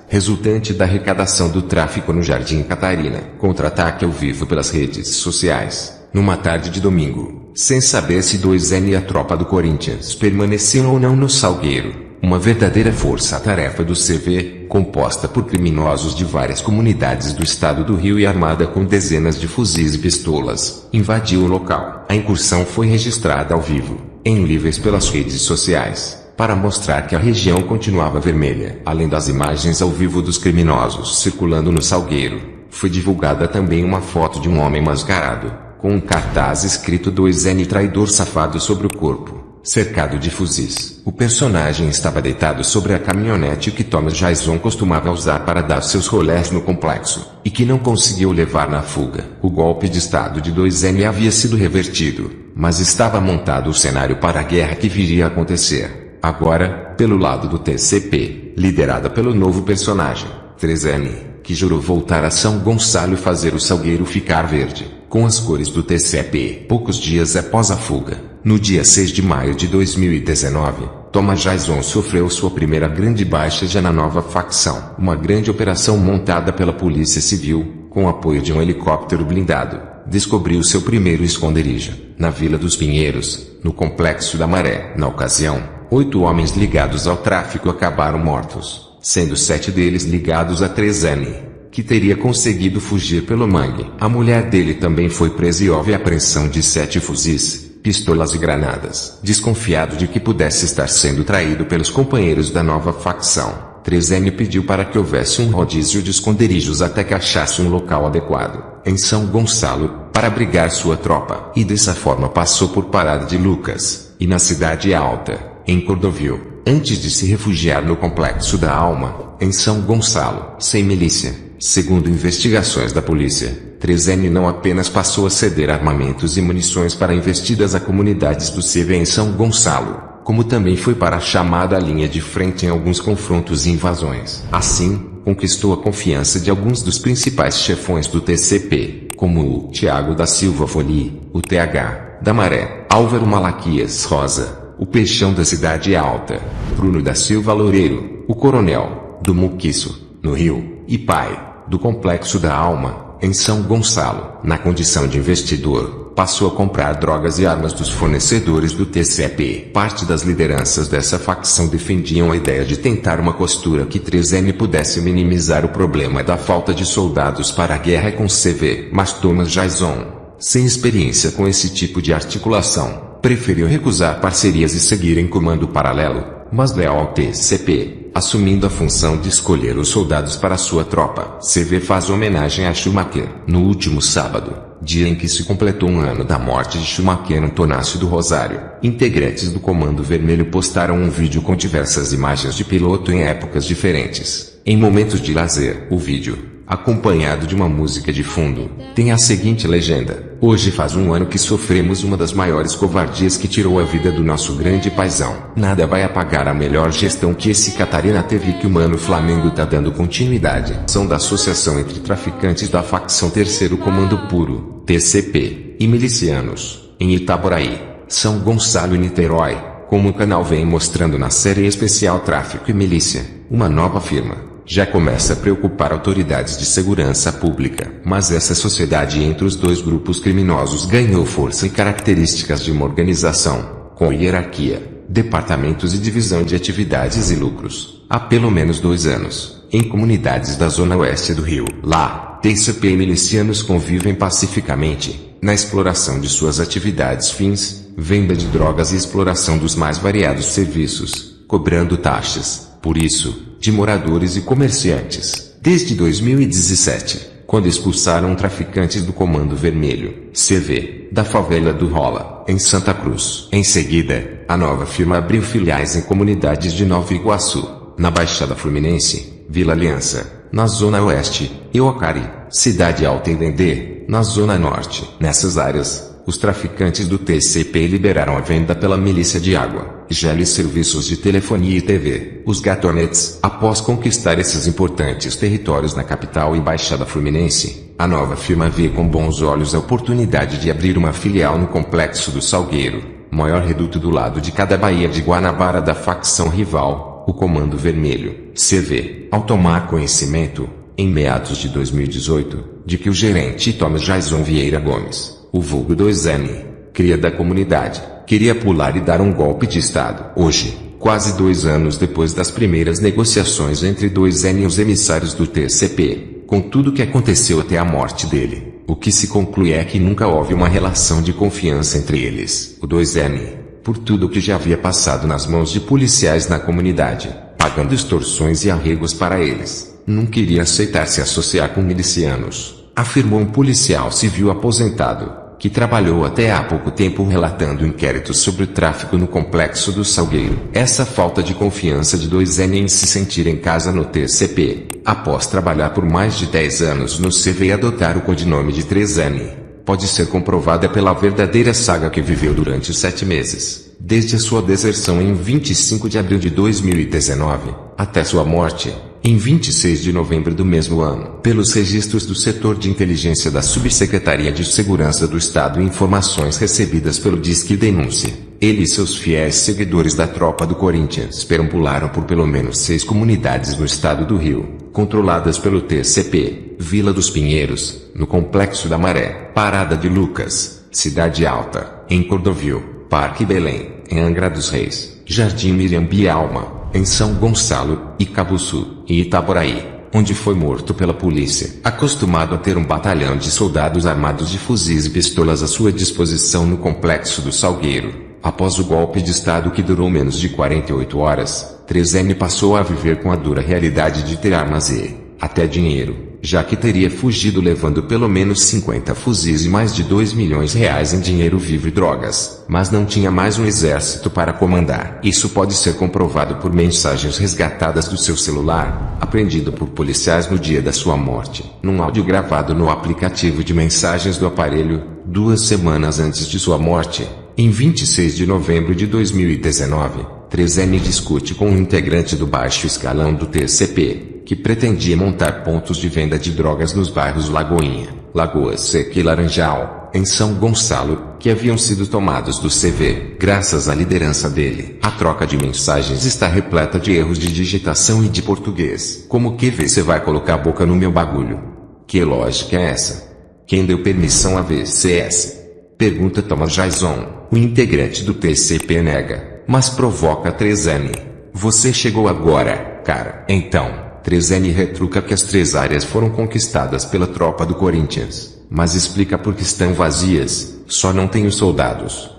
resultante da arrecadação do tráfico no Jardim Catarina. Contra-ataque ao vivo pelas redes sociais, numa tarde de domingo, sem saber se 2M e a tropa do Corinthians permaneciam ou não no Salgueiro. Uma verdadeira força-tarefa do CV, composta por criminosos de várias comunidades do estado do Rio e armada com dezenas de fuzis e pistolas, invadiu o local. A incursão foi registrada ao vivo, em níveis pelas redes sociais, para mostrar que a região continuava vermelha. Além das imagens ao vivo dos criminosos circulando no Salgueiro, foi divulgada também uma foto de um homem mascarado, com um cartaz escrito 2N traidor safado sobre o corpo, cercado de fuzis. O personagem estava deitado sobre a caminhonete que Thomas Jason costumava usar para dar seus rolés no complexo, e que não conseguiu levar na fuga. O golpe de estado de 2M havia sido revertido, mas estava montado o cenário para a guerra que viria a acontecer. Agora, pelo lado do TCP, liderada pelo novo personagem, 3M, que jurou voltar a São Gonçalo e fazer o Salgueiro ficar verde, com as cores do TCP. Poucos dias após a fuga, no dia 6 de maio de 2019, Thomas Jason sofreu sua primeira grande baixa já na nova facção. Uma grande operação montada pela Polícia Civil, com apoio de um helicóptero blindado, descobriu seu primeiro esconderijo, na Vila dos Pinheiros, no Complexo da Maré. Na ocasião, 8 homens ligados ao tráfico acabaram mortos, sendo 7 deles ligados a 3M, que teria conseguido fugir pelo mangue. A mulher dele também foi presa e houve apreensão de 7 fuzis, pistolas e granadas. Desconfiado de que pudesse estar sendo traído pelos companheiros da nova facção, 3M pediu para que houvesse um rodízio de esconderijos até que achasse um local adequado, em São Gonçalo, para abrigar sua tropa. E dessa forma passou por Parada de Lucas, e na Cidade Alta, em Cordovil, antes de se refugiar no Complexo da Alma, em São Gonçalo, sem milícia. Segundo investigações da polícia, 3M não apenas passou a ceder armamentos e munições para investidas a comunidades do CV em São Gonçalo, como também foi para a chamada linha de frente em alguns confrontos e invasões. Assim, conquistou a confiança de alguns dos principais chefões do TCP, como o Tiago da Silva Foli, o TH, da Maré, Álvaro Malaquias Rosa, o Peixão da Cidade Alta, Bruno da Silva Loureiro, o Coronel, do Muquiço, no Rio, e Pai, do Complexo da Alma, em São Gonçalo. Na condição de investidor, passou a comprar drogas e armas dos fornecedores do TCP. Parte das lideranças dessa facção defendiam a ideia de tentar uma costura que 3M pudesse minimizar o problema da falta de soldados para a guerra com CV. Mas Thomas Jason, sem experiência com esse tipo de articulação, preferiu recusar parcerias e seguir em comando paralelo, mas leal ao TCP, assumindo a função de escolher os soldados para sua tropa. CV faz homenagem a Schumacher. No último sábado, dia em que se completou um ano da morte de Schumacher no Tonácio do Rosário, integrantes do Comando Vermelho postaram um vídeo com diversas imagens de piloto em épocas diferentes. Em momentos de lazer, o vídeo, acompanhado de uma música de fundo, tem a seguinte legenda: hoje faz um ano que sofremos uma das maiores covardias que tirou a vida do nosso grande paizão. Nada vai apagar a melhor gestão que esse Catarina teve, que o Mano Flamengo tá dando continuidade. São da associação entre traficantes da facção 3º Comando Puro, TCP, e milicianos, em Itaboraí, São Gonçalo e Niterói, como o canal vem mostrando na série especial Tráfico e Milícia, uma nova firma, já começa a preocupar autoridades de segurança pública. Mas essa sociedade entre os dois grupos criminosos ganhou força e características de uma organização, com hierarquia, departamentos e divisão de atividades e lucros, há pelo menos 2 anos, em comunidades da zona oeste do Rio. Lá, TCP e milicianos convivem pacificamente, na exploração de suas atividades fins, venda de drogas e exploração dos mais variados serviços, cobrando taxas, por isso, de moradores e comerciantes. Desde 2017, quando expulsaram traficantes do Comando Vermelho, CV, da favela do Rola, em Santa Cruz. Em seguida, a nova firma abriu filiais em comunidades de Nova Iguaçu, na Baixada Fluminense, Vila Aliança, na Zona Oeste, e Ocari, Cidade Alta e Dendê, na Zona Norte. Nessas áreas, os traficantes do TCP liberaram a venda pela milícia de água, gelo e serviços de telefonia e TV, os gatonets. Após conquistar esses importantes territórios na capital e Baixada Fluminense, a nova firma vê com bons olhos a oportunidade de abrir uma filial no Complexo do Salgueiro, maior reduto do lado de cada baía de Guanabara da facção rival, o Comando Vermelho, CV. Ao tomar conhecimento, em meados de 2018, de que o gerente Thomas Jason Vieira Gomes, o vulgo 2M, cria da comunidade, queria pular e dar um golpe de Estado. Hoje, quase 2 anos depois das primeiras negociações entre 2M e os emissários do TCP, com tudo que aconteceu até a morte dele, o que se conclui é que nunca houve uma relação de confiança entre eles. O 2M, por tudo que já havia passado nas mãos de policiais na comunidade, pagando extorsões e arregos para eles, não queria aceitar se associar com milicianos, afirmou um policial civil aposentado, que trabalhou até há pouco tempo relatando inquéritos sobre o tráfico no Complexo do Salgueiro. Essa falta de confiança de 2M em se sentir em casa no TCP, após trabalhar por mais de 10 anos no CV e adotar o codinome de 3M, pode ser comprovada pela verdadeira saga que viveu durante os 7 meses, desde a sua deserção em 25 de abril de 2019, até sua morte, em 26 de novembro do mesmo ano. Pelos registros do setor de inteligência da Subsecretaria de Segurança do Estado e informações recebidas pelo Disque Denúncia, ele e seus fiéis seguidores da tropa do Corinthians perambularam por pelo menos 6 comunidades no estado do Rio, controladas pelo TCP, Vila dos Pinheiros, no Complexo da Maré, Parada de Lucas, Cidade Alta, em Cordovil, Parque Belém, em Angra dos Reis, Jardim Mirambialma, em São Gonçalo, Icabuçu, e Itaboraí, onde foi morto pela polícia. Acostumado a ter um batalhão de soldados armados de fuzis e pistolas à sua disposição no Complexo do Salgueiro, após o golpe de Estado que durou menos de 48 horas, 3M passou a viver com a dura realidade de ter armas e, até dinheiro, já que teria fugido levando pelo menos 50 fuzis e mais de R$2 milhões em dinheiro vivo e drogas, mas não tinha mais um exército para comandar. Isso pode ser comprovado por mensagens resgatadas do seu celular, apreendido por policiais no dia da sua morte, num áudio gravado no aplicativo de mensagens do aparelho, 2 semanas antes de sua morte, em 26 de novembro de 2019, 3M discute com um integrante do baixo escalão do TCP, que pretendia montar pontos de venda de drogas nos bairros Lagoinha, Lagoa Seca e Laranjal, em São Gonçalo, que haviam sido tomados do CV. Graças à liderança dele, a troca de mensagens está repleta de erros de digitação e de português. Como que você vai colocar a boca no meu bagulho? Que lógica é essa? Quem deu permissão a VCS? Pergunta Thomas Jason. O integrante do TCP nega, mas provoca 3M. Você chegou agora, cara. Então, 3M retruca que as 3 áreas foram conquistadas pela tropa do Corinthians, mas explica por que estão vazias, só não tem os soldados,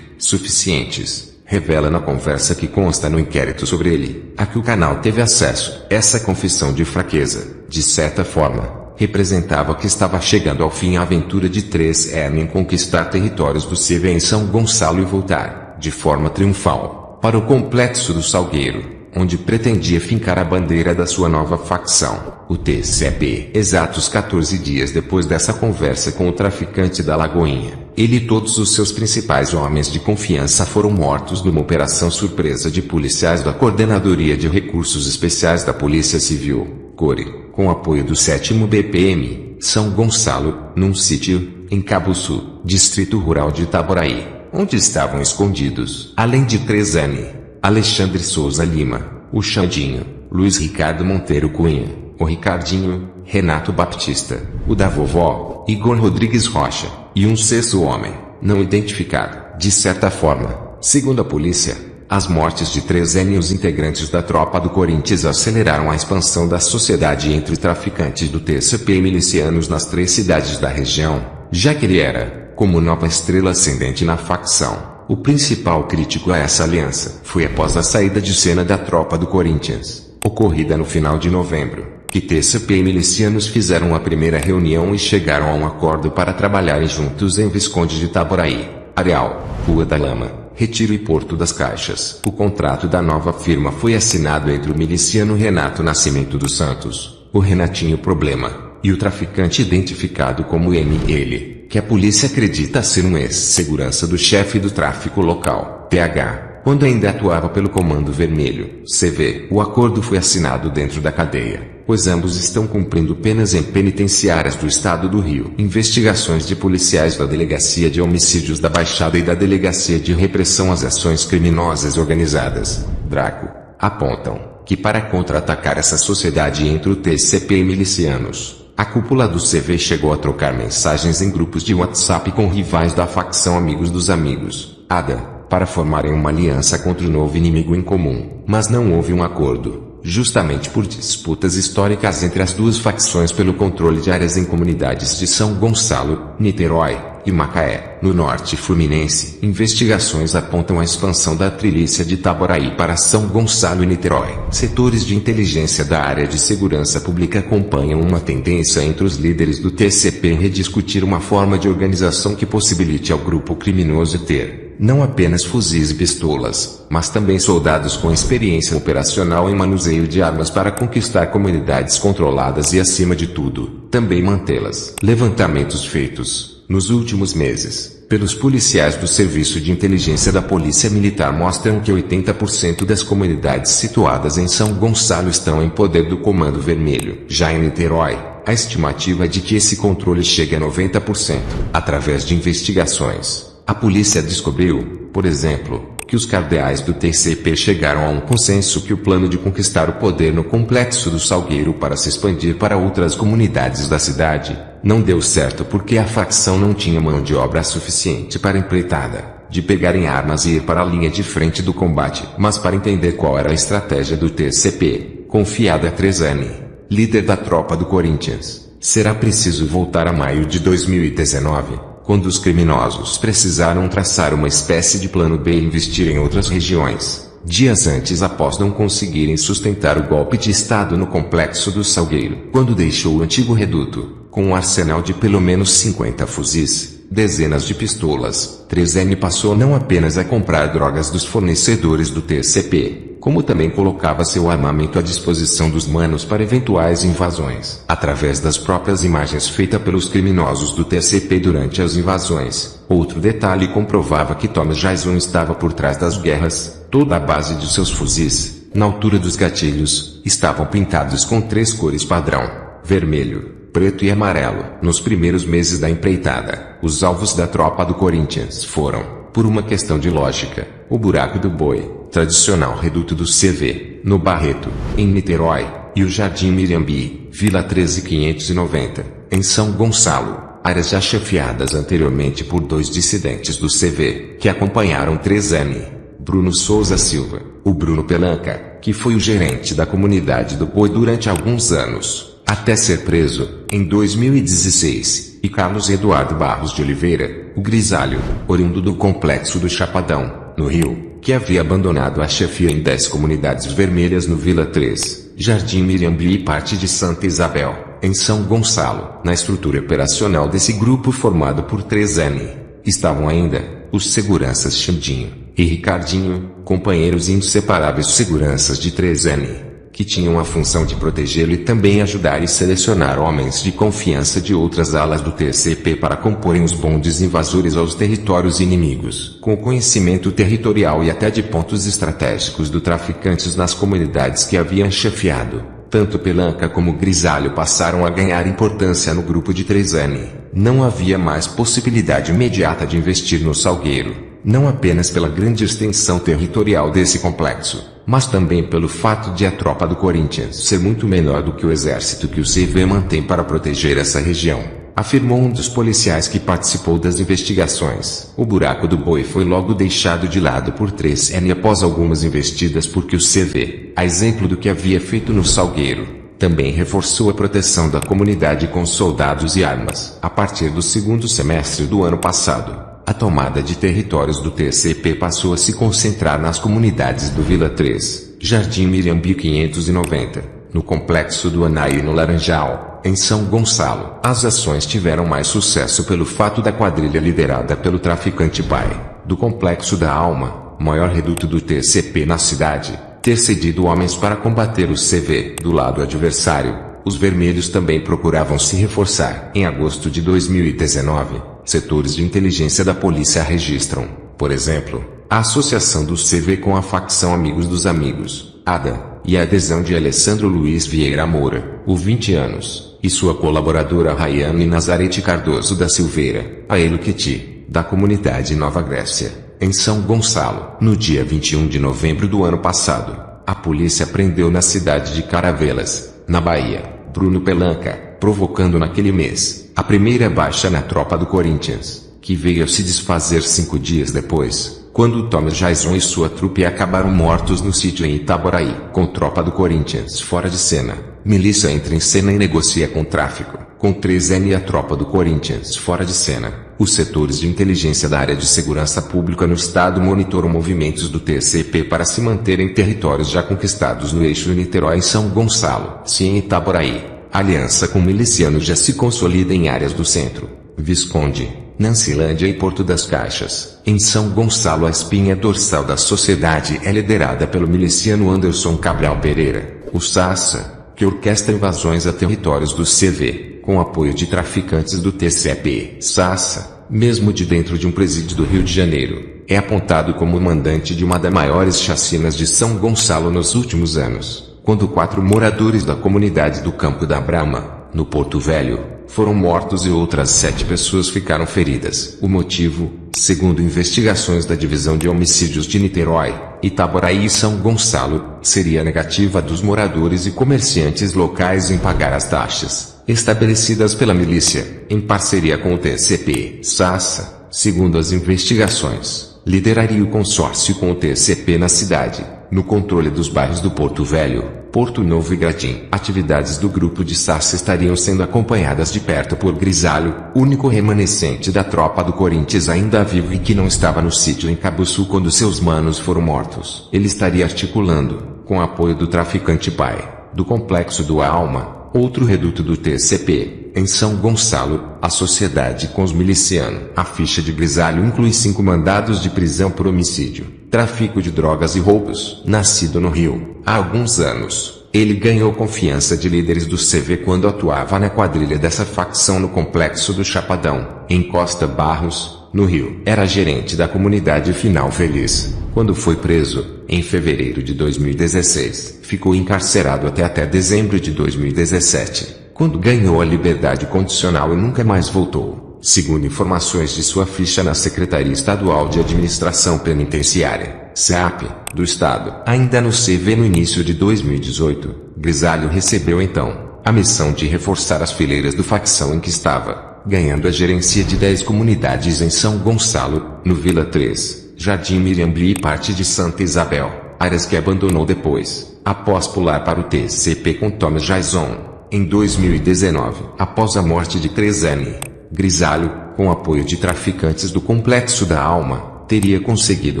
suficientes, revela na conversa que consta no inquérito sobre ele, a que o canal teve acesso. Essa confissão de fraqueza, de certa forma, representava que estava chegando ao fim a aventura de 3M em conquistar territórios do CV em São Gonçalo e voltar, de forma triunfal, para o Complexo do Salgueiro, onde pretendia fincar a bandeira da sua nova facção, o TCP. Exatos 14 dias depois dessa conversa com o traficante da Lagoinha, ele e todos os seus principais homens de confiança foram mortos numa operação surpresa de policiais da Coordenadoria de Recursos Especiais da Polícia Civil, CORE, com apoio do 7º BPM, São Gonçalo, num sítio, em Cabuçu, distrito rural de Itaboraí, onde estavam escondidos, além de 3M, Alexandre Souza Lima, o Xandinho, Luiz Ricardo Monteiro Cunha, o Ricardinho, Renato Baptista, o da vovó, Igor Rodrigues Rocha, e um sexto homem, não identificado. De certa forma, segundo a polícia, as mortes de 3N e os integrantes da tropa do Corinthians aceleraram a expansão da sociedade entre traficantes do TCP e milicianos nas 3 cidades da região, já que ele era, como nova estrela ascendente na facção, o principal crítico a essa aliança. Foi após a saída de cena da tropa do Corinthians, ocorrida no final de novembro, que TCP e milicianos fizeram a primeira reunião e chegaram a um acordo para trabalharem juntos em Visconde de Itaboraí, Areal, Rua da Lama, Retiro e Porto das Caixas. O contrato da nova firma foi assinado entre o miliciano Renato Nascimento dos Santos, o Renatinho Problema, e o traficante identificado como ele, que a polícia acredita ser um ex-segurança do chefe do tráfico local, TH, quando ainda atuava pelo Comando Vermelho, CV. O acordo foi assinado dentro da cadeia, pois ambos estão cumprindo penas em penitenciárias do estado do Rio. Investigações de policiais da Delegacia de Homicídios da Baixada e da Delegacia de Repressão às Ações Criminosas Organizadas, DRACO, apontam que para contra-atacar essa sociedade entre o TCP e milicianos, a cúpula do CV chegou a trocar mensagens em grupos de WhatsApp com rivais da facção Amigos dos Amigos, ADA, para formarem uma aliança contra o novo inimigo em comum. Mas não houve um acordo, justamente por disputas históricas entre as duas facções pelo controle de áreas em comunidades de São Gonçalo, Niterói e Macaé, no norte fluminense. Investigações apontam a expansão da trilícia de Itaboraí para São Gonçalo e Niterói. Setores de inteligência da área de segurança pública acompanham uma tendência entre os líderes do TCP em rediscutir uma forma de organização que possibilite ao grupo criminoso ter não apenas fuzis e pistolas, mas também soldados com experiência operacional em manuseio de armas para conquistar comunidades controladas e, acima de tudo, também mantê-las. Levantamentos feitos, nos últimos meses, pelos policiais do Serviço de Inteligência da Polícia Militar mostram que 80% das comunidades situadas em São Gonçalo estão em poder do Comando Vermelho. Já em Niterói, a estimativa é de que esse controle chegue a 90%. Através de investigações, a polícia descobriu, por exemplo, que os cardeais do TCP chegaram a um consenso que o plano de conquistar o poder no Complexo do Salgueiro para se expandir para outras comunidades da cidade não deu certo porque a facção não tinha mão de obra suficiente para a empreitada de pegarem armas e ir para a linha de frente do combate. Mas para entender qual era a estratégia do TCP, confiada a 3N, líder da tropa do Corinthians, será preciso voltar a maio de 2019. Quando os criminosos precisaram traçar uma espécie de plano B e investir em outras regiões, dias antes após não conseguirem sustentar o golpe de Estado no Complexo do Salgueiro. Quando deixou o antigo reduto, com um arsenal de pelo menos 50 fuzis, dezenas de pistolas, 3N passou não apenas a comprar drogas dos fornecedores do TCP, como também colocava seu armamento à disposição dos manos para eventuais invasões. Através das próprias imagens feitas pelos criminosos do TCP durante as invasões, outro detalhe comprovava que Thomas Jason estava por trás das guerras. Toda a base de seus fuzis, na altura dos gatilhos, estavam pintados com 3 cores padrão: vermelho, preto e amarelo. Nos primeiros meses da empreitada, os alvos da tropa do Corinthians foram, por uma questão de lógica, o Buraco do Boi, tradicional reduto do CV, no Barreto, em Niterói, e o Jardim Mirambi, Vila 13590, em São Gonçalo, áreas já chefiadas anteriormente por 2 dissidentes do CV, que acompanharam 3N. Bruno Souza Silva, o Bruno Pelanca, que foi o gerente da comunidade do Boi durante alguns anos, até ser preso, em 2016, e Carlos Eduardo Barros de Oliveira, o Grisalho, oriundo do Complexo do Chapadão, no Rio, que havia abandonado a chefia em 10 comunidades vermelhas no Vila 3, Jardim Mirambi e parte de Santa Isabel, em São Gonçalo. Na estrutura operacional desse grupo formado por 3N, estavam ainda os seguranças Xandinho e Ricardinho, companheiros e inseparáveis seguranças de 3N, que tinham a função de protegê-lo e também ajudar e selecionar homens de confiança de outras alas do TCP para comporem os bondes invasores aos territórios inimigos. Com o conhecimento territorial e até de pontos estratégicos dos traficantes nas comunidades que haviam chefiado, tanto Pelanca como Grisalho passaram a ganhar importância no grupo de 3N. Não havia mais possibilidade imediata de investir no Salgueiro, não apenas pela grande extensão territorial desse complexo, mas também pelo fato de a tropa do Corinthians ser muito menor do que o exército que o CV mantém para proteger essa região, afirmou um dos policiais que participou das investigações. O buraco do boi foi logo deixado de lado por 3N após algumas investidas porque o CV, a exemplo do que havia feito no Salgueiro, também reforçou a proteção da comunidade com soldados e armas. A partir do segundo semestre do ano passado, a tomada de territórios do TCP passou a se concentrar nas comunidades do Vila 3, Jardim Mirambi 590, no Complexo do Anaí e no Laranjal, em São Gonçalo. As ações tiveram mais sucesso pelo fato da quadrilha liderada pelo traficante Pai, do Complexo da Alma, maior reduto do TCP na cidade, ter cedido homens para combater o CV. Do lado adversário, os vermelhos também procuravam se reforçar. Em agosto de 2019, setores de inteligência da polícia registram, por exemplo, a associação do CV com a facção Amigos dos Amigos, ADA, e a adesão de Alessandro Luiz Vieira Moura, o 20 anos, e sua colaboradora Rayane Nazarete Cardoso da Silveira, a Eluqueti, da comunidade Nova Grécia, em São Gonçalo. No dia 21 de novembro do ano passado, a polícia prendeu na cidade de Caravelas, na Bahia, Bruno Pelanca, provocando naquele mês a primeira baixa na tropa do Corinthians, que veio a se desfazer 5 dias depois, quando Thomas Jason e sua trupe acabaram mortos no sítio em Itaboraí. Com tropa do Corinthians fora de cena, milícia entra em cena e negocia com tráfico. Com 3N e a tropa do Corinthians fora de cena, os setores de inteligência da área de segurança pública no estado monitoram movimentos do TCP para se manter em territórios já conquistados no eixo Niterói e São Gonçalo. Se em Itaboraí, a aliança com milicianos já se consolida em áreas do centro, Visconde, Nancilândia e Porto das Caixas. Em São Gonçalo, a espinha dorsal da sociedade é liderada pelo miliciano Anderson Cabral Pereira, o Sassa, que orquestra invasões a territórios do CV, com apoio de traficantes do TCP. Sassa, mesmo de dentro de um presídio do Rio de Janeiro, é apontado como o mandante de uma das maiores chacinas de São Gonçalo nos últimos anos, quando 4 moradores da comunidade do Campo da Brama, no Porto Velho, foram mortos e outras 7 pessoas ficaram feridas. O motivo, segundo investigações da Divisão de Homicídios de Niterói, Itaboraí e São Gonçalo, seria a negativa dos moradores e comerciantes locais em pagar as taxas estabelecidas pela milícia, em parceria com o TCP. Sassa, segundo as investigações, lideraria o consórcio com o TCP na cidade, no controle dos bairros do Porto Velho, Porto Novo e Gradim. Atividades do grupo de Sassa estariam sendo acompanhadas de perto por Grisalho, único remanescente da tropa do Corinthians ainda vivo e que não estava no sítio em Cabuçu quando seus manos foram mortos. Ele estaria articulando, com apoio do traficante Pai, do Complexo do Alma, outro reduto do TCP, em São Gonçalo, a sociedade com os milicianos. A ficha de Grisalho inclui 5 mandados de prisão por homicídio, tráfico de drogas e roubos. Nascido no Rio, há alguns anos, ele ganhou confiança de líderes do CV quando atuava na quadrilha dessa facção no Complexo do Chapadão, em Costa Barros, no Rio. Era gerente da comunidade Final Feliz. Quando foi preso, em fevereiro de 2016, ficou encarcerado até dezembro de 2017, quando ganhou a liberdade condicional e nunca mais voltou, segundo informações de sua ficha na Secretaria Estadual de Administração Penitenciária, SEAP, do Estado. Ainda no CV no início de 2018, Grisalho recebeu então a missão de reforçar as fileiras do facção em que estava, ganhando a gerência de 10 comunidades em São Gonçalo, no Vila 3, Jardim Mirambi e parte de Santa Isabel, áreas que abandonou depois, após pular para o TCP com Thomas Jason. Em 2019, após a morte de 3N, Grisalho, com apoio de traficantes do Complexo da Alma, teria conseguido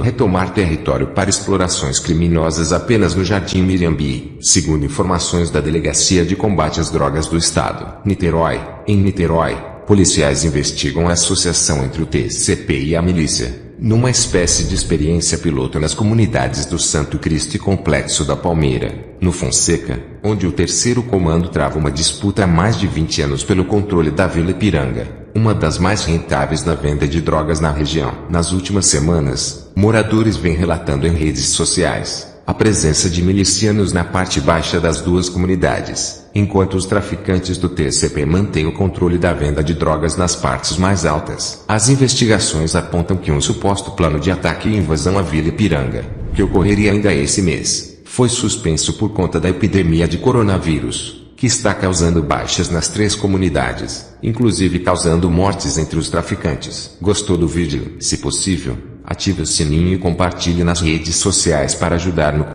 retomar território para explorações criminosas apenas no Jardim Mirambi, segundo informações da Delegacia de Combate às Drogas do Estado. Niterói. Em Niterói, policiais investigam a associação entre o TCP e a milícia, numa espécie de experiência piloto nas comunidades do Santo Cristo e Complexo da Palmeira, no Fonseca, onde o terceiro comando trava uma disputa há mais de 20 anos pelo controle da Vila Ipiranga, uma das mais rentáveis na venda de drogas na região. Nas últimas semanas, moradores vêm relatando em redes sociais a presença de milicianos na parte baixa das duas comunidades, enquanto os traficantes do TCP mantêm o controle da venda de drogas nas partes mais altas. As investigações apontam que um suposto plano de ataque e invasão à Vila Ipiranga, que ocorreria ainda esse mês, foi suspenso por conta da epidemia de coronavírus, que está causando baixas nas 3 comunidades, inclusive causando mortes entre os traficantes. Gostou do vídeo? Se possível, ative o sininho e compartilhe nas redes sociais para ajudar no